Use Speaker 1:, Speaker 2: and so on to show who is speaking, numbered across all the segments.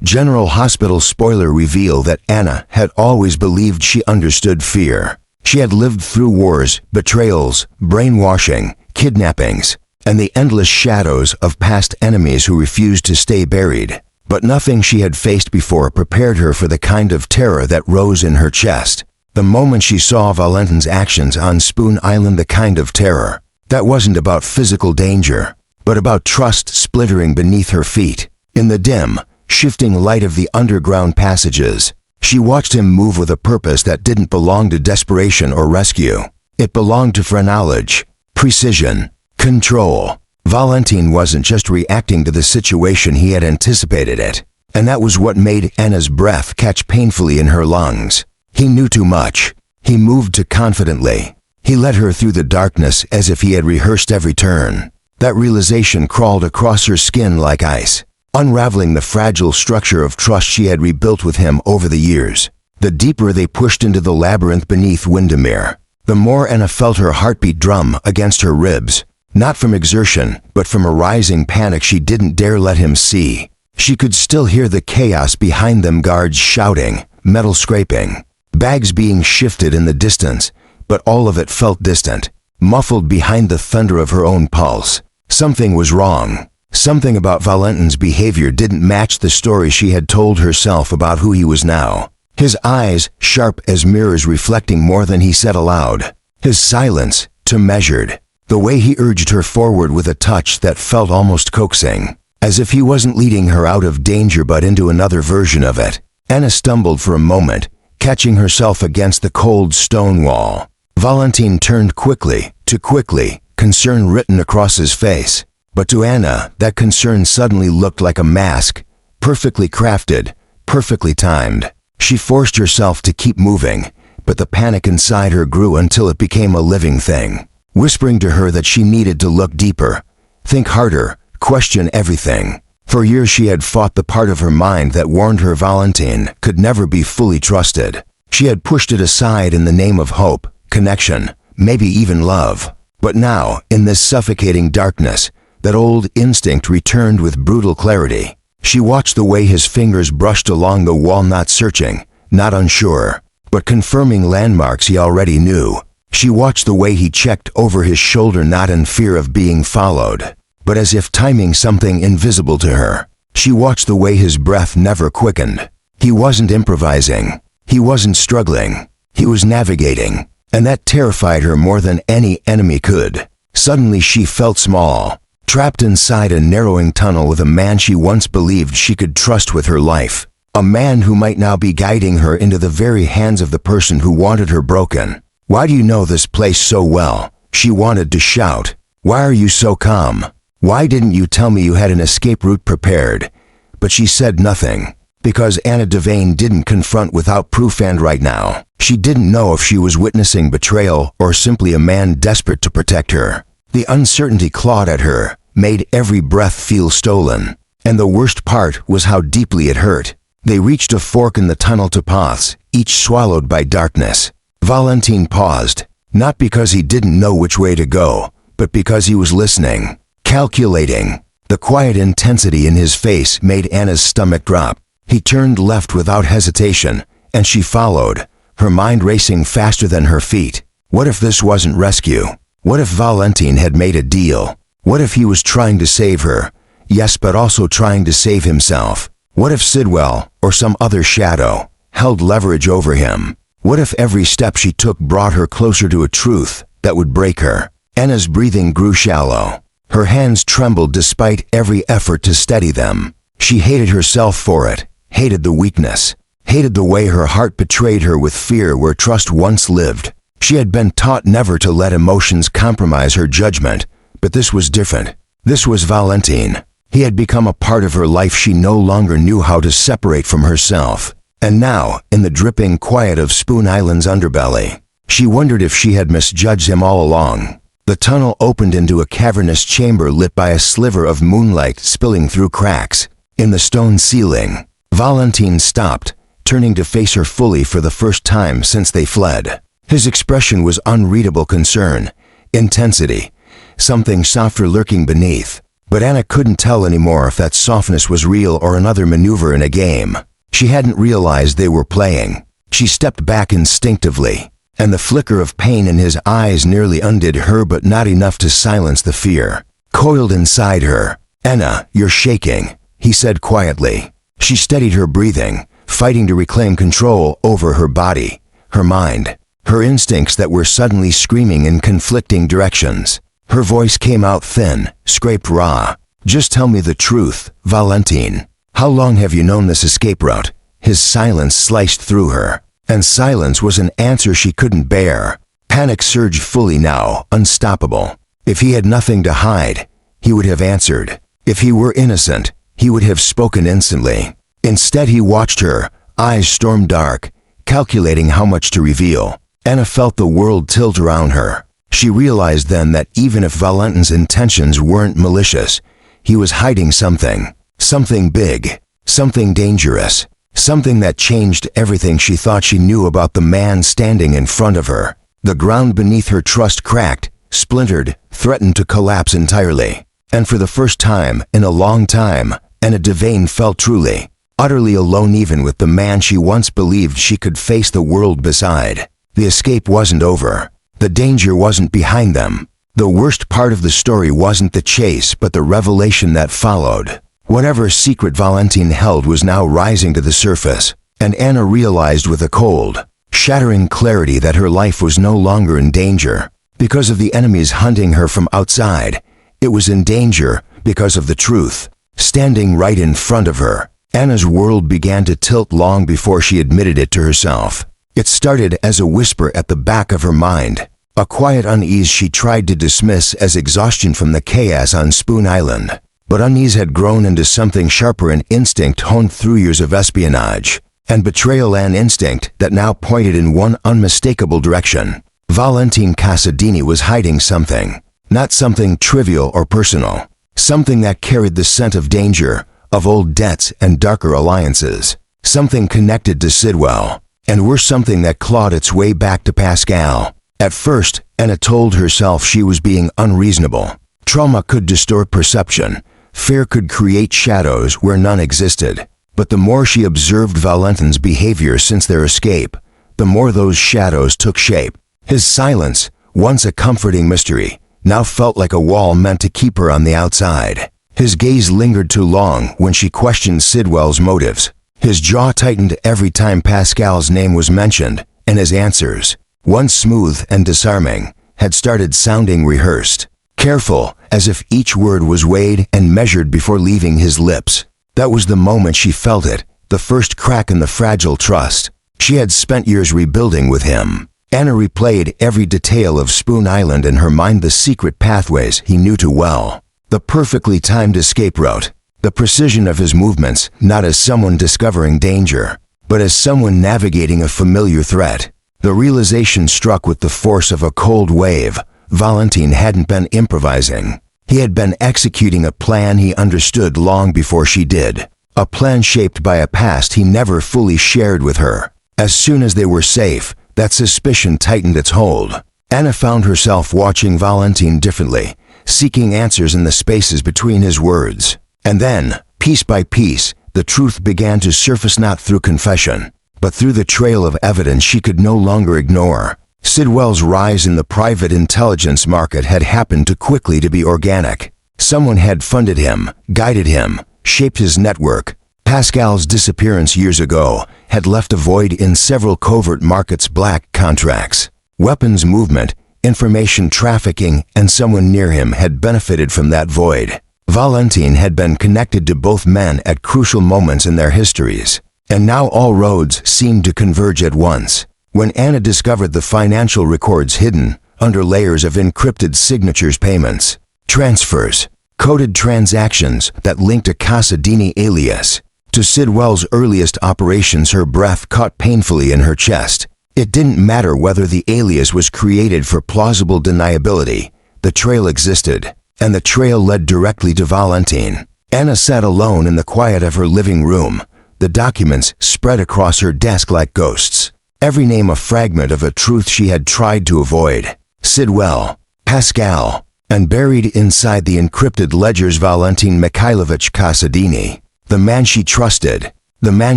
Speaker 1: General Hospital spoiler reveal that Anna had always believed she understood fear. She had lived through wars, betrayals, brainwashing, kidnappings, and the endless shadows of past enemies who refused to stay buried. But nothing she had faced before prepared her for the kind of terror that rose in her chest. The moment she saw Valentin's actions on Spoon Island, the kind of terror that wasn't about physical danger, but about trust splittering beneath her feet. In the dim, shifting light of the underground passages, she watched him move with a purpose that didn't belong to desperation or rescue. It belonged to foreknowledge, precision, control. Valentin wasn't just reacting to the situation, he had anticipated it. And that was what made Anna's breath catch painfully in her lungs. He knew too much. He moved too confidently. He led her through the darkness as if he had rehearsed every turn. That realization crawled across her skin like ice, unraveling the fragile structure of trust she had rebuilt with him over the years. The deeper they pushed into the labyrinth beneath Windermere, the more Anna felt her heartbeat drum against her ribs, not from exertion, but from a rising panic she didn't dare let him see. She could still hear the chaos behind them, guards shouting, metal scraping, bags being shifted in the distance, but all of it felt distant, muffled behind the thunder of her own pulse. Something was wrong. Something about Valentin's behavior didn't match the story she had told herself about who he was now. His eyes, sharp as mirrors, reflecting more than he said aloud. His silence, too measured. The way he urged her forward with a touch that felt almost coaxing, as if he wasn't leading her out of danger but into another version of it. Anna stumbled for a moment, catching herself against the cold stone wall. Valentin turned quickly, too quickly, concern written across his face. But to Anna, that concern suddenly looked like a mask, perfectly crafted, perfectly timed. She forced herself to keep moving, but the panic inside her grew until it became a living thing, whispering to her that she needed to look deeper, think harder, question everything. For years she had fought the part of her mind that warned her Valentin could never be fully trusted. She had pushed it aside in the name of hope, connection, maybe even love. But now, in this suffocating darkness, that old instinct returned with brutal clarity. She watched the way his fingers brushed along the wall, not searching, not unsure, but confirming landmarks he already knew. She watched the way he checked over his shoulder, not in fear of being followed, but as if timing something invisible to her. She watched the way his breath never quickened. He wasn't improvising. He wasn't struggling. He was navigating, and that terrified her more than any enemy could. Suddenly she felt small, trapped inside a narrowing tunnel with a man she once believed she could trust with her life. A man who might now be guiding her into the very hands of the person who wanted her broken. "Why do you know this place so well?" she wanted to shout. "Why are you so calm? Why didn't you tell me you had an escape route prepared?" But she said nothing, because Anna Devane didn't confront without proof, and right now, she didn't know if she was witnessing betrayal or simply a man desperate to protect her. The uncertainty clawed at her, made every breath feel stolen. And the worst part was how deeply it hurt. They reached a fork in the tunnel to paths, each swallowed by darkness. Valentin paused, not because he didn't know which way to go, but because he was listening, calculating. The quiet intensity in his face made Anna's stomach drop. He turned left without hesitation, and she followed, her mind racing faster than her feet. What if this wasn't rescue? What if Valentin had made a deal? What if he was trying to save her? Yes, but also trying to save himself. What if Sidwell, or some other shadow, held leverage over him? What if every step she took brought her closer to a truth that would break her? Anna's breathing grew shallow. Her hands trembled despite every effort to steady them. She hated herself for it, hated the weakness, hated the way her heart betrayed her with fear where trust once lived. She had been taught never to let emotions compromise her judgment, but this was different. This was Valentin. He had become a part of her life she no longer knew how to separate from herself. And now, in the dripping quiet of Spoon Island's underbelly, she wondered if she had misjudged him all along. The tunnel opened into a cavernous chamber lit by a sliver of moonlight spilling through cracks in the stone ceiling. Valentin stopped, turning to face her fully for the first time since they fled. His expression was unreadable concern, intensity, something softer lurking beneath. But Anna couldn't tell anymore if that softness was real or another maneuver in a game. She hadn't realized they were playing. She stepped back instinctively, and the flicker of pain in his eyes nearly undid her, but not enough to silence the fear coiled inside her. "Anna, you're shaking," he said quietly. She steadied her breathing, fighting to reclaim control over her body, her mind, her instincts that were suddenly screaming in conflicting directions. Her voice came out thin, scraped raw. "Just tell me the truth, Valentin. How long have you known this escape route?" His silence sliced through her, and silence was an answer she couldn't bear. Panic surged fully now, unstoppable. If he had nothing to hide, he would have answered. If he were innocent, he would have spoken instantly. Instead, he watched her, eyes storm dark, calculating how much to reveal. Anna felt the world tilt around her. She realized then that even if Valentin's intentions weren't malicious, he was hiding something. Something big, something dangerous, something that changed everything she thought she knew about the man standing in front of her. The ground beneath her trust cracked, splintered, threatened to collapse entirely. And for the first time in a long time, Anna Devane felt truly, utterly alone even with the man she once believed she could face the world beside. The escape wasn't over. The danger wasn't behind them. The worst part of the story wasn't the chase but the revelation that followed. Whatever secret Valentin held was now rising to the surface, and Anna realized with a cold, shattering clarity that her life was no longer in danger because of the enemies hunting her from outside. It was in danger because of the truth, standing right in front of her. Anna's world began to tilt long before she admitted it to herself. It started as a whisper at the back of her mind, a quiet unease she tried to dismiss as exhaustion from the chaos on Spoon Island. But unease had grown into something sharper, an instinct honed through years of espionage, and betrayal, an instinct that now pointed in one unmistakable direction. Valentin Casadini was hiding something, not something trivial or personal, something that carried the scent of danger, of old debts and darker alliances, something connected to Sidwell, and worse, something that clawed its way back to Pascal. At first, Anna told herself she was being unreasonable. Trauma could distort perception. Fear could create shadows where none existed. But the more she observed Valentin's behavior since their escape, the more those shadows took shape. His silence, once a comforting mystery, now felt like a wall meant to keep her on the outside. His gaze lingered too long when she questioned Sidwell's motives. His jaw tightened every time Pascal's name was mentioned, and his answers, once smooth and disarming, had started sounding rehearsed, careful, as if each word was weighed and measured before leaving his lips. That was the moment she felt it, the first crack in the fragile trust. She had spent years rebuilding with him. Anna replayed every detail of Spoon Island in her mind, the secret pathways he knew too well, the perfectly timed escape route, the precision of his movements, not as someone discovering danger, but as someone navigating a familiar threat. The realization struck with the force of a cold wave. Valentin hadn't been improvising. He had been executing a plan he understood long before she did, a plan shaped by a past he never fully shared with her. As soon as they were safe, that suspicion tightened its hold. Anna found herself watching Valentin differently, seeking answers in the spaces between his words. And then, piece by piece, the truth began to surface, not through confession, but through the trail of evidence she could no longer ignore. Sidwell's rise in the private intelligence market had happened too quickly to be organic. Someone had funded him, guided him, shaped his network. Pascal's disappearance years ago had left a void in several covert markets, black contracts, weapons movement, information trafficking, and someone near him had benefited from that void. Valentin had been connected to both men at crucial moments in their histories, and now all roads seemed to converge at once. When Anna discovered the financial records hidden under layers of encrypted signatures, payments, transfers, coded transactions that linked a Casadini alias to Sidwell's earliest operations, her breath caught painfully in her chest. It didn't matter whether the alias was created for plausible deniability. The trail existed, and the trail led directly to Valentin. Anna sat alone in the quiet of her living room, the documents spread across her desk like ghosts. Every name a fragment of a truth she had tried to avoid. Sidwell, Pascal, and buried inside the encrypted ledgers Valentin Mikhailovich Casadini, the man she trusted, the man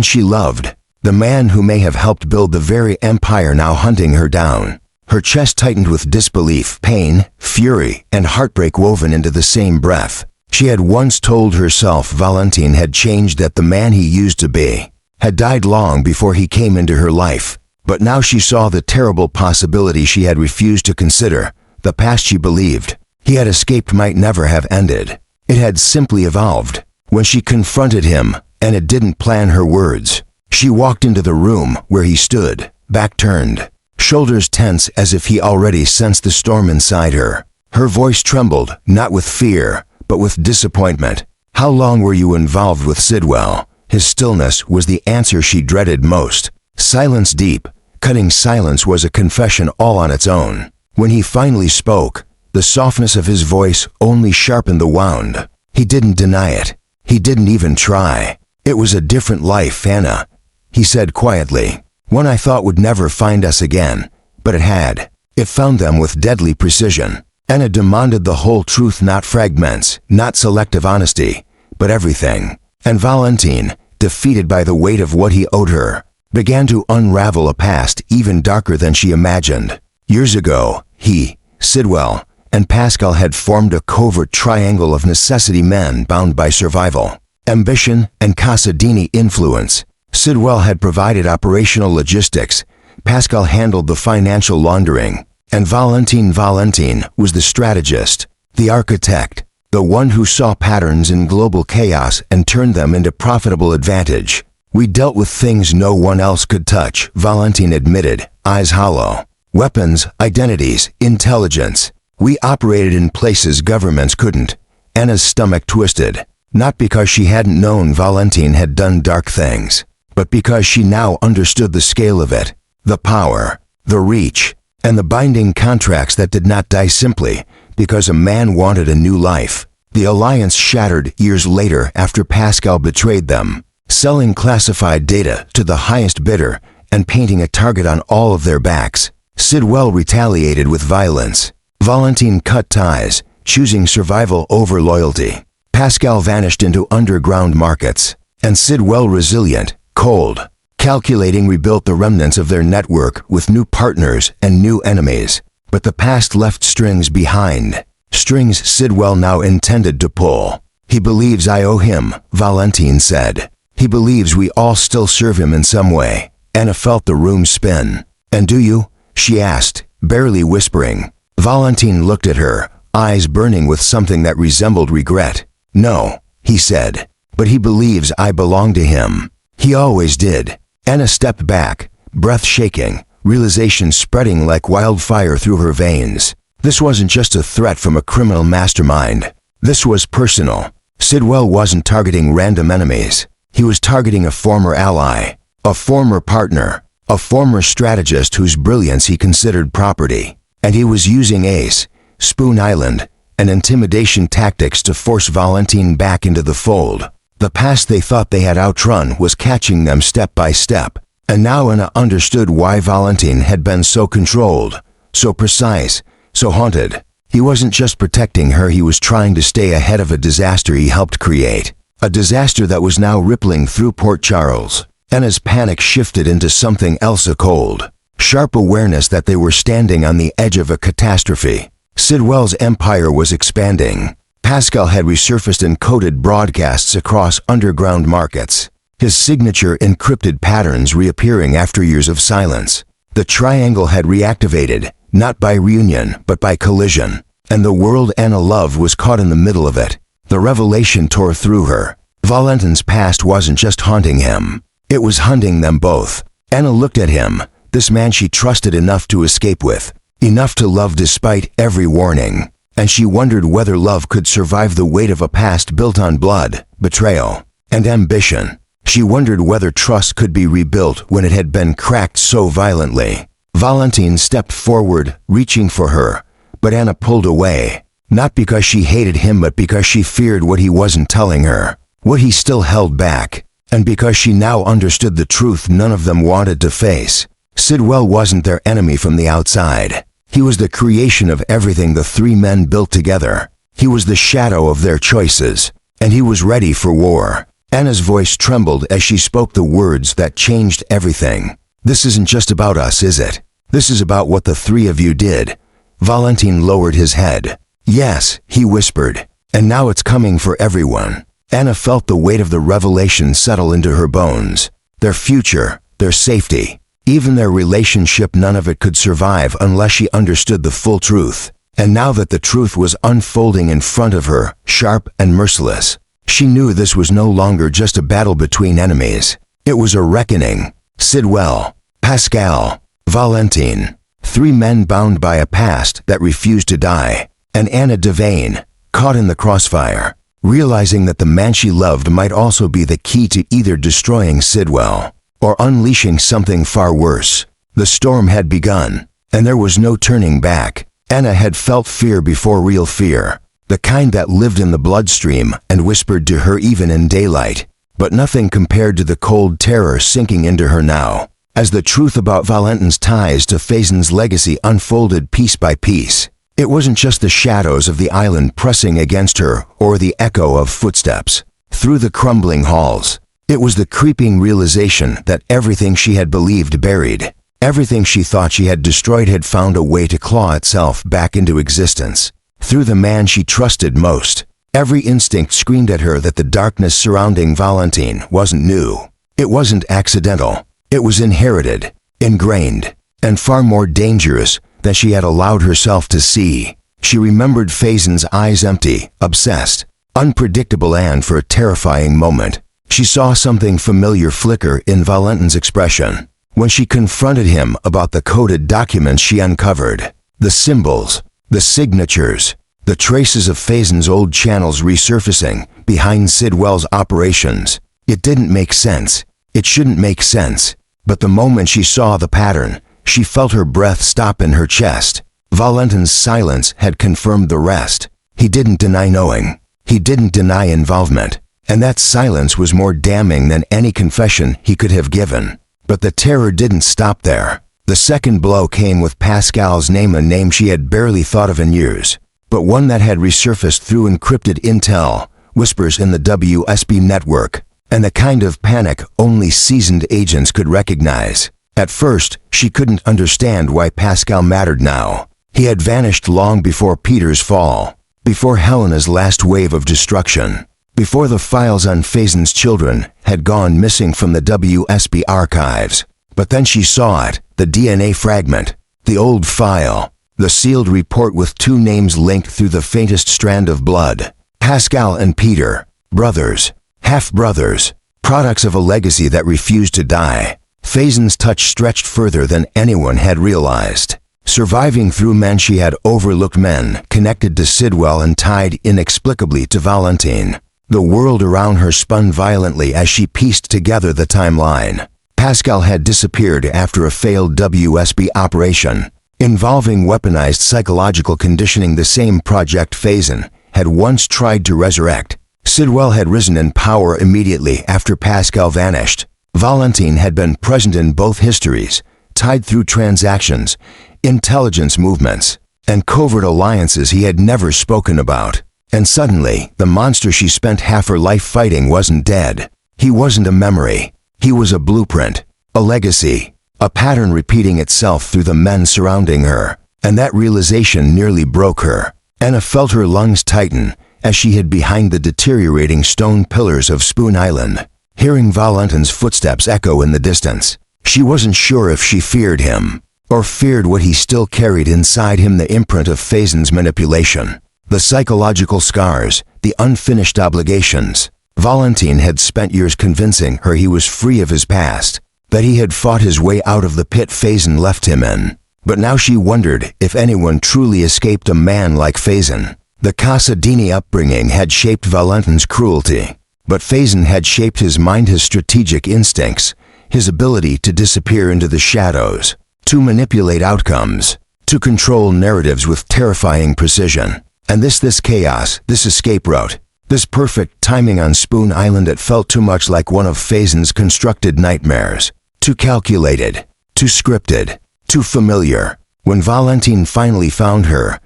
Speaker 1: she loved, the man who may have helped build the very empire now hunting her down. Her chest tightened with disbelief, pain, fury, and heartbreak woven into the same breath. She had once told herself Valentin had changed, that the man he used to be had died long before he came into her life. But now she saw the terrible possibility she had refused to consider. The past she believed he had escaped might never have ended. It had simply evolved. When she confronted him, Anna didn't plan her words. She walked into the room where he stood, back turned, shoulders tense as if he already sensed the storm inside her. Her voice trembled, not with fear, but with disappointment. "How long were you involved with Sidwell?" His stillness was the answer she dreaded most. Silence deep, cutting silence was a confession all on its own. When he finally spoke, the softness of his voice only sharpened the wound. He didn't deny it. He didn't even try. "It was a different life, Anna," he said quietly. "One I thought would never find us again, but it had. It found them with deadly precision." Anna demanded the whole truth, not fragments, not selective honesty, but everything. And Valentin, defeated by the weight of what he owed her, began to unravel a past even darker than she imagined. Years ago, he, Sidwell, and Pascal had formed a covert triangle of necessity men bound by survival, ambition, and Casadini influence. Sidwell had provided operational logistics, Pascal handled the financial laundering, and Valentin was the strategist, the architect, the one who saw patterns in global chaos and turned them into profitable advantage. "We dealt with things no one else could touch," Valentin admitted, eyes hollow. "Weapons, identities, intelligence. We operated in places governments couldn't." Anna's stomach twisted, not because she hadn't known Valentin had done dark things, but because she now understood the scale of it, the power, the reach, and the binding contracts that did not die simply because a man wanted a new life. The alliance shattered years later after Pascal betrayed them, selling classified data to the highest bidder and painting a target on all of their backs. Sidwell retaliated with violence. Valentin cut ties, choosing survival over loyalty. Pascal vanished into underground markets, and Sidwell, resilient, cold, calculating, rebuilt the remnants of their network with new partners and new enemies. But the past left strings behind, strings Sidwell now intended to pull. "He believes I owe him," Valentin said. "He believes we all still serve him in some way." Anna felt the room spin. "And do you?" she asked, barely whispering. Valentin looked at her, eyes burning with something that resembled regret. "No," he said, "but he believes I belong to him. He always did." Anna stepped back, breath shaking, realization spreading like wildfire through her veins. This wasn't just a threat from a criminal mastermind. This was personal. Sidwell wasn't targeting random enemies. He was targeting a former ally, a former partner, a former strategist whose brilliance he considered property. And he was using Ace, Spoon Island, and intimidation tactics to force Valentin back into the fold. The past they thought they had outrun was catching them step by step. And now Anna understood why Valentin had been so controlled, so precise, so haunted. He wasn't just protecting her, he was trying to stay ahead of a disaster he helped create. A disaster that was now rippling through Port Charles. Anna's panic shifted into something else, a cold, sharp awareness that they were standing on the edge of a catastrophe. Sidwell's empire was expanding. Pascal had resurfaced in coded broadcasts across underground markets, his signature encrypted patterns reappearing after years of silence. The triangle had reactivated, not by reunion, but by collision. And the world Anna loved was caught in the middle of it. The revelation tore through her. Valentin's past wasn't just haunting him. It was hunting them both. Anna looked at him, this man she trusted enough to escape with, enough to love despite every warning. And she wondered whether love could survive the weight of a past built on blood, betrayal, and ambition. She wondered whether trust could be rebuilt when it had been cracked so violently. Valentin stepped forward, reaching for her, but Anna pulled away. Not because she hated him, but because she feared what he wasn't telling her, what he still held back, and because she now understood the truth none of them wanted to face. Sidwell wasn't their enemy from the outside. He was the creation of everything the three men built together. He was the shadow of their choices, and he was ready for war. Anna's voice trembled as she spoke the words that changed everything. "This isn't just about us, is it? This is about what the three of you did." Valentin lowered his head. "Yes," he whispered, "and now it's coming for everyone." Anna felt the weight of the revelation settle into her bones. Their future, their safety, even their relationship, none of it could survive unless she understood the full truth. And now that the truth was unfolding in front of her, sharp and merciless, she knew this was no longer just a battle between enemies. It was a reckoning. Sidwell, Pascal, Valentin, three men bound by a past that refused to die, and Anna Devane, caught in the crossfire, realizing that the man she loved might also be the key to either destroying Sidwell or unleashing something far worse. The storm had begun, and there was no turning back. Anna had felt fear before real fear, the kind that lived in the bloodstream and whispered to her even in daylight, but nothing compared to the cold terror sinking into her now, as the truth about Valentin's ties to Faison's legacy unfolded piece by piece. It wasn't just the shadows of the island pressing against her or the echo of footsteps through the crumbling halls. It was the creeping realization that everything she had believed buried, everything she thought she had destroyed, had found a way to claw itself back into existence. Through the man she trusted most. Every instinct screamed at her that the darkness surrounding Valentin wasn't new. It wasn't accidental. It was inherited, ingrained, and far more dangerous than she had allowed herself to see. She remembered Faison's eyes, empty, obsessed, unpredictable, and for a terrifying moment, she saw something familiar flicker in Valentin's expression. When she confronted him about the coded documents she uncovered, the symbols, the signatures, the traces of Faison's old channels resurfacing behind Sidwell's operations, it didn't make sense. It shouldn't make sense. But the moment she saw the pattern, she felt her breath stop in her chest. Valentin's silence had confirmed the rest. He didn't deny knowing. He didn't deny involvement. And that silence was more damning than any confession he could have given. But the terror didn't stop there. The second blow came with Pascal's name, a name she had barely thought of in years, but one that had resurfaced through encrypted intel, whispers in the WSB network, and the kind of panic only seasoned agents could recognize. At first, she couldn't understand why Pascal mattered now. He had vanished long before Peter's fall, before Helena's last wave of destruction, before the files on Faison's children had gone missing from the WSB archives. But then she saw it, the DNA fragment, the old file, the sealed report with two names linked through the faintest strand of blood. Pascal and Peter, brothers, half-brothers, products of a legacy that refused to die. Faison's touch stretched further than anyone had realized, surviving through men she had overlooked, men connected to Sidwell and tied inexplicably to Valentin. The world around her spun violently as she pieced together the timeline. Pascal had disappeared after a failed WSB operation, involving weaponized psychological conditioning, the same project Faison had once tried to resurrect. Sidwell had risen in power immediately after Pascal vanished. Valentin had been present in both histories, tied through transactions, intelligence movements, and covert alliances he had never spoken about. And suddenly, the monster she spent half her life fighting wasn't dead. He wasn't a memory. He was a blueprint, a legacy, a pattern repeating itself through the men surrounding her. And that realization nearly broke her. Anna felt her lungs tighten as she hid behind the deteriorating stone pillars of Spoon Island, hearing Valentin's footsteps echo in the distance. She wasn't sure if she feared him, or feared what he still carried inside him, the imprint of Faison's manipulation. The psychological scars, the unfinished obligations. Valentin had spent years convincing her he was free of his past, that he had fought his way out of the pit Faison left him in. But now she wondered if anyone truly escaped a man like Faison. The Casadini upbringing had shaped Valentin's cruelty, but Faison had shaped his mind, his strategic instincts, his ability to disappear into the shadows, to manipulate outcomes, to control narratives with terrifying precision. And this chaos, this escape route, this perfect timing on Spoon Island, it felt too much like one of Faison's constructed nightmares. Too calculated, too scripted, too familiar. When Valentin finally found her,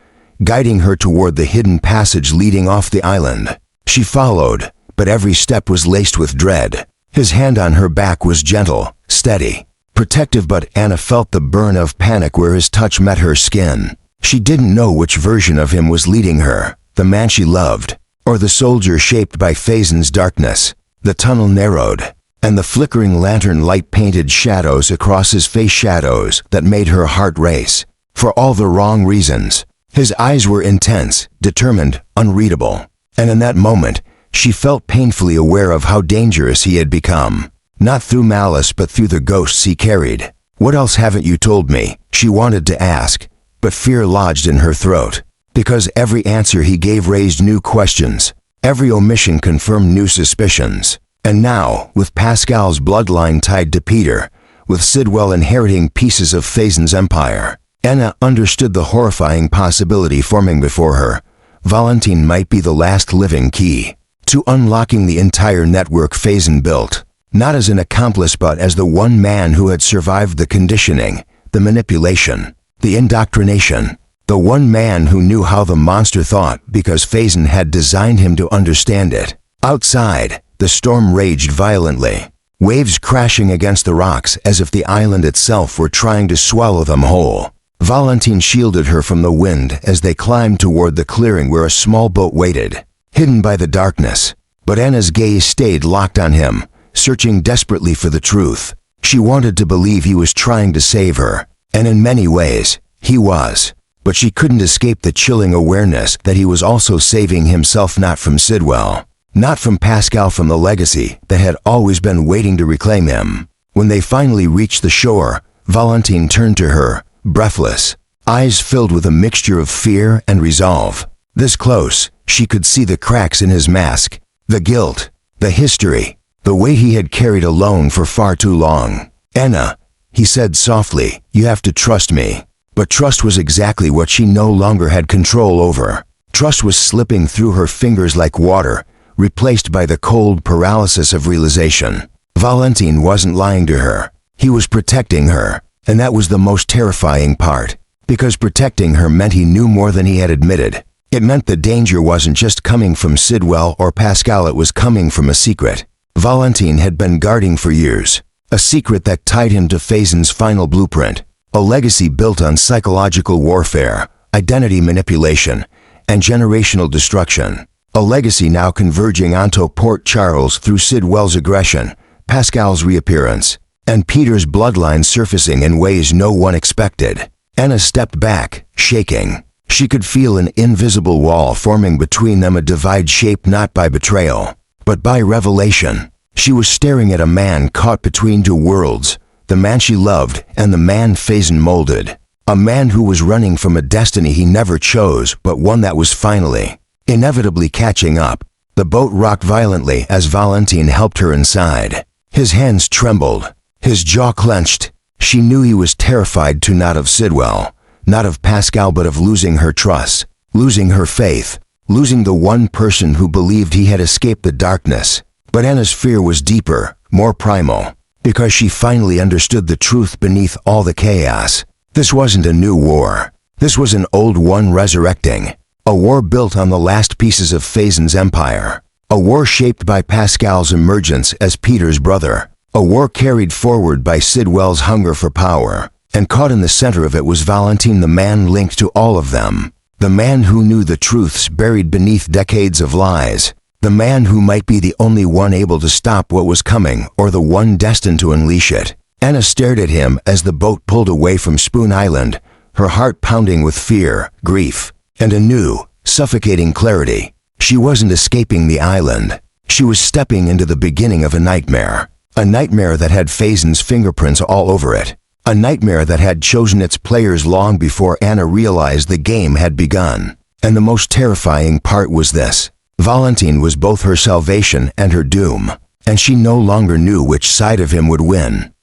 Speaker 1: guiding her toward the hidden passage leading off the island, she followed, but every step was laced with dread. His hand on her back was gentle, steady, protective, but Anna felt the burn of panic where his touch met her skin. She didn't know which version of him was leading her, the man she loved, or the soldier shaped by Fazen's darkness. The tunnel narrowed, and the flickering lantern light painted shadows across his face, shadows that made her heart race, for all the wrong reasons. His eyes were intense, determined, unreadable, and in that moment, she felt painfully aware of how dangerous he had become. Not through malice but through the ghosts he carried. "What else haven't you told me?" she wanted to ask, but fear lodged in her throat. Because every answer he gave raised new questions. Every omission confirmed new suspicions. And now, with Pascal's bloodline tied to Peter, with Sidwell inheriting pieces of Fazen's empire, Anna understood the horrifying possibility forming before her. Valentin might be the last living key to unlocking the entire network Fazen built, not as an accomplice but as the one man who had survived the conditioning, the manipulation, the indoctrination, the one man who knew how the monster thought because Fazen had designed him to understand it. Outside, the storm raged violently, waves crashing against the rocks as if the island itself were trying to swallow them whole. Valentin shielded her from the wind as they climbed toward the clearing where a small boat waited, hidden by the darkness. But Anna's gaze stayed locked on him, searching desperately for the truth. She wanted to believe he was trying to save her, and in many ways, he was. But she couldn't escape the chilling awareness that he was also saving himself, not from Sidwell, not from Pascal, from the legacy that had always been waiting to reclaim him. When they finally reached the shore, Valentin turned to her, breathless, eyes filled with a mixture of fear and resolve. This close, she could see the cracks in his mask, the guilt, the history, the weight he had carried alone for far too long. "Anna," he said softly, "you have to trust me." But trust was exactly what she no longer had control over. Trust was slipping through her fingers like water, replaced by the cold paralysis of realization. Valentin wasn't lying to her. He was protecting her, and that was the most terrifying part, because protecting her meant he knew more than he had admitted. It meant the danger wasn't just coming from Sidwell or Pascal, it was coming from a secret Valentin had been guarding for years, a secret that tied him to Fazen's final blueprint, a legacy built on psychological warfare, identity manipulation, and generational destruction. A legacy now converging onto Port Charles through Sidwell's aggression, Pascal's reappearance, and Peter's bloodline surfacing in ways no one expected. Anna stepped back, shaking. She could feel an invisible wall forming between them, a divide shaped not by betrayal, but by revelation. She was staring at a man caught between two worlds, the man she loved and the man Fazen molded. A man who was running from a destiny he never chose, but one that was finally, inevitably catching up. The boat rocked violently as Valentin helped her inside. His hands trembled, his jaw clenched. She knew he was terrified too, not of Sidwell, not of Pascal, but of losing her trust, losing her faith, losing the one person who believed he had escaped the darkness. But Anna's fear was deeper, more primal, because she finally understood the truth beneath all the chaos. This wasn't a new war. This was an old one resurrecting. A war built on the last pieces of Fazen's empire. A war shaped by Pascal's emergence as Peter's brother. A war carried forward by Sidwell's hunger for power. And caught in the center of it was Valentin, the man linked to all of them. The man who knew the truths buried beneath decades of lies. The man who might be the only one able to stop what was coming, or the one destined to unleash it. Anna stared at him as the boat pulled away from Spoon Island, her heart pounding with fear, grief, and a new, suffocating clarity. She wasn't escaping the island. She was stepping into the beginning of a nightmare. A nightmare that had Fazen's fingerprints all over it. A nightmare that had chosen its players long before Anna realized the game had begun. And the most terrifying part was this. Valentin was both her salvation and her doom, and she no longer knew which side of him would win.